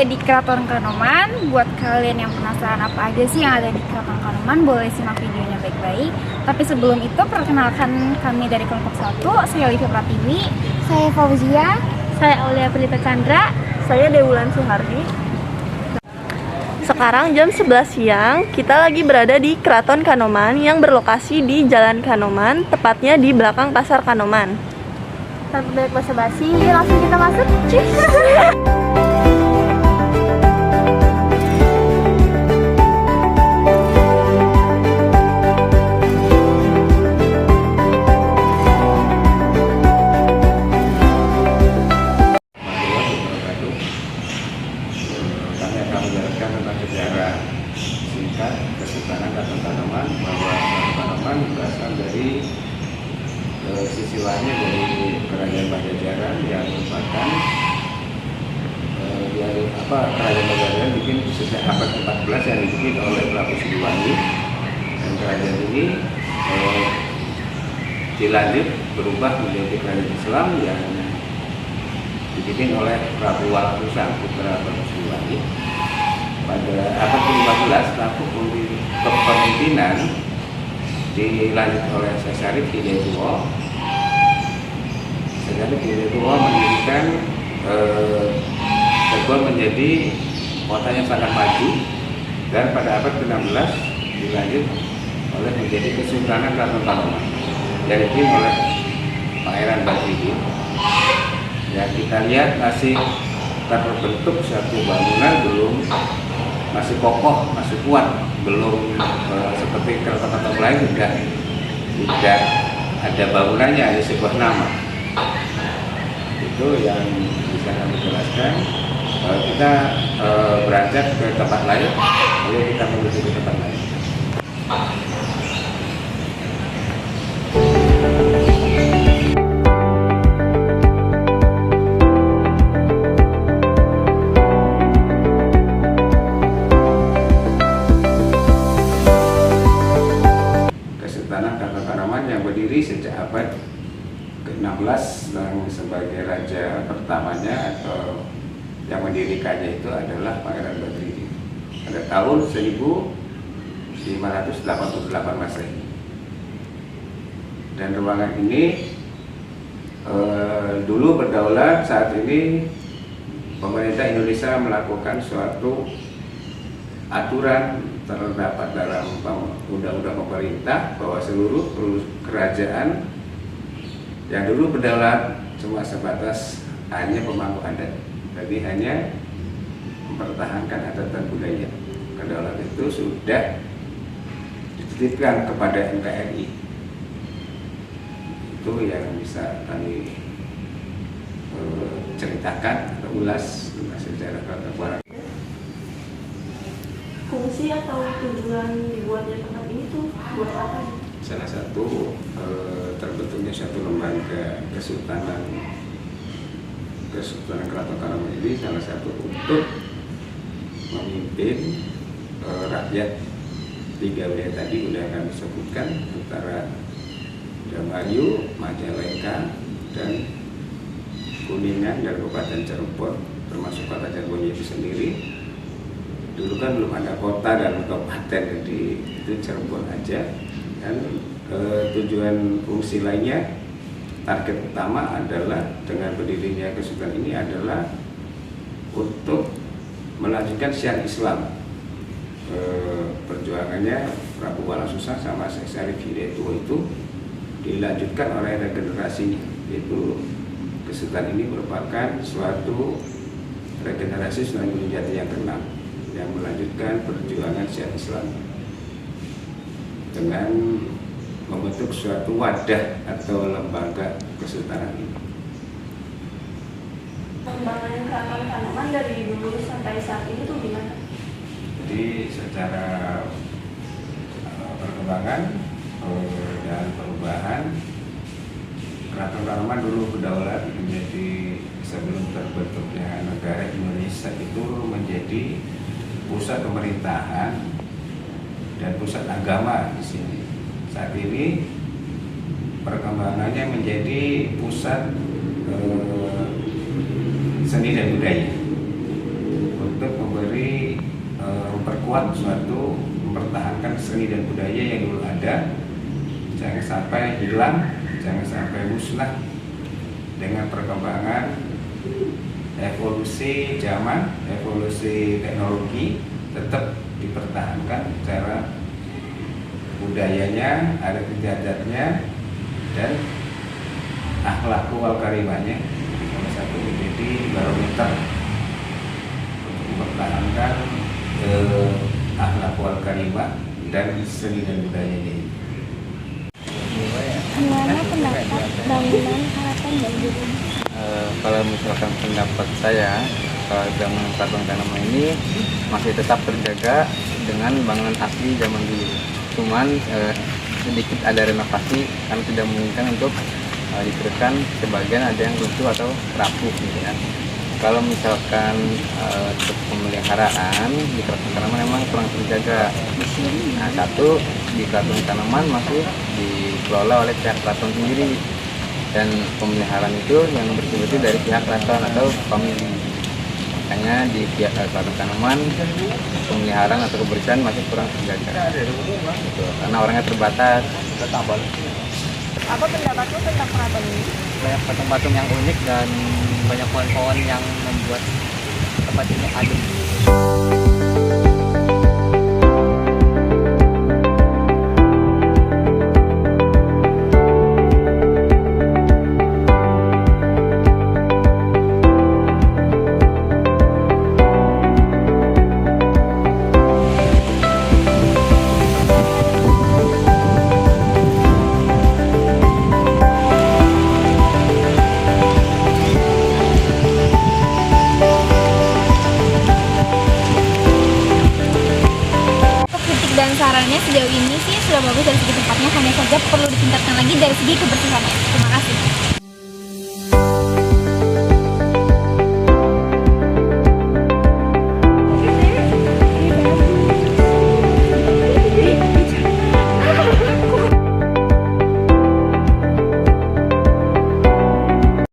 di Keraton Kanoman. Buat kalian yang penasaran apa aja sih yang ada di Keraton Kanoman, boleh simak videonya baik-baik. Tapi sebelum itu, perkenalkan kami dari kelompok 1. Saya Olivia Pratiwi. Saya Fauzia. Saya Aulia Pelita Chandra. Saya Dewulan Suhardi. Sekarang jam 11 siang, kita lagi berada di Keraton Kanoman yang berlokasi di Jalan Kanoman, tepatnya di belakang Pasar Kanoman. Tanpa banyak basa-basi, langsung kita masuk. Kami akan menjelaskan tentang sejarah singkat Kesultanan Keraton Kanoman, bahwa Keraton Kanoman berasal dari sisiwannya dari Kerajaan Pajajaran yang merupakan Kerajaan Pajajaran dibikin sejak abad ke-14 yang dibikin oleh Prabu Siliwangi, dan kerajaan ini dilanjut berubah menjadi kerajaan Islam yang dipimpin oleh Prabu Walangsungsang, putra Prabu Siliwangi. Pada abad ke-15, tampuk kepemimpinan dilanjut oleh Sesarip Hidayatullah. Sesarip Hidayatullah mendirikan Cirebon menjadi kota yang sangat maju, dan pada abad ke-16 dilanjut oleh menjadi Kesultanan Keraton Kanoman yang dipimpin oleh Pangeran Badridin. Ya, kita lihat masih terbentuk satu bangunan, masih kokoh, masih kuat, belum seperti keraton-keraton lain tidak ada bangunannya, ada sebuah nama. Itu yang bisa kami jelaskan. Kita beranjak ke tempat lain, lalu kita menuju ke tempat lain. Kesultanan Keraton Kanoman yang berdiri sejak abad ke-16, dan sebagai raja pertamanya atau yang mendirikannya itu adalah Pangeran Badridin pada tahun 1588 Masehi. Dan ruangan ini dulu berdaulat. Saat ini pemerintah Indonesia melakukan suatu aturan terdapat dalam undang-undang pemerintah bahwa seluruh kerajaan yang dulu berdaulat cuma sebatas hanya pemangku adat, jadi hanya mempertahankan adat dan budaya. Kedaulatan itu sudah dititipkan kepada NKRI. Itu yang bisa kami ceritakan atau ulas tentang sejarah Keraton Kanoman. Fungsi atau tujuan dibuatnya tempat ini tuh buat apa? Salah satu terbentuknya suatu lembaga Kesultanan Keraton Kanoman ini salah satu untuk memimpin rakyat tiga wilayah tadi sudah kami sebutkan, antara Indramayu, Majalengka, dan Kuningan, dan Kabupaten Cirebon, termasuk kota Cirebon itu sendiri. Dulu kan belum ada kota dan kabupaten, jadi itu Cirebon aja. Dan tujuan fungsi lainnya, target utama adalah dengan berdirinya Kesultanan ini adalah untuk melanjutkan syiar Islam. Perjuangannya Prabu Walangsungsang sama Sesarip Hidayatullah itu dilanjutkan oleh regenerasinya, yaitu Kesultanan ini merupakan suatu regenerasi Sunan Gunung Jati yang ke-6 yang melanjutkan perjuangan syiar Islam dengan membentuk suatu wadah atau lembaga kesultanan ini. Perkembangan Keraton Kanoman dari dulu sampai saat ini tuh gimana? Jadi secara perkembangan dan perubahan, Keraton Kanoman dulu berdaulat menjadi, sebelum terbentuknya negara Indonesia itu, menjadi pusat pemerintahan dan pusat agama di sini. Saat ini perkembangannya menjadi pusat seni dan budaya. untuk memperkuat suatu, mempertahankan seni dan budaya yang dulu ada, jangan sampai hilang, jangan sampai musnah dengan perkembangan evolusi zaman, evolusi teknologi, tetap dipertahankan cara budayanya, adat istiadatnya, dan akhlak wal karimahnya. Salah satu menjadi barometer untuk mempertahankan akhlak wal karimah dan seni dan budayanya. Gimana pendapat bangunan harapan Banjir ini? Kalau misalkan pendapat saya, kalau bangunan Keraton Kanoman ini masih tetap terjaga dengan bangunan asli zaman dulu. Cuman sedikit ada renovasi karena tidak memungkinkan untuk diteruskan, sebagian ada yang runtuh atau rapuh gitu ya. Kalau misalkan untuk pemeliharaan di Keraton Kanoman memang kurang terjaga. Nah, satu di Keraton Kanoman masih dikelola oleh pihak keraton sendiri, dan pemeliharaan itu yang bersumber dari pihak keraton atau famili. Makanya di pihak Keraton Kanoman pemeliharaan atau kebersihan masih kurang terjaga gitu, karena orangnya terbatas. Apa pendapatmu tentang keraton ini? Banyak patung-patung yang unik dan banyak pohon-pohon yang membuat tempat ini adem. Dan sarannya sejauh ini sih sudah bagus dari segi tempatnya, hanya saja perlu ditingkatkan lagi dari segi kebersihannya. Terima kasih.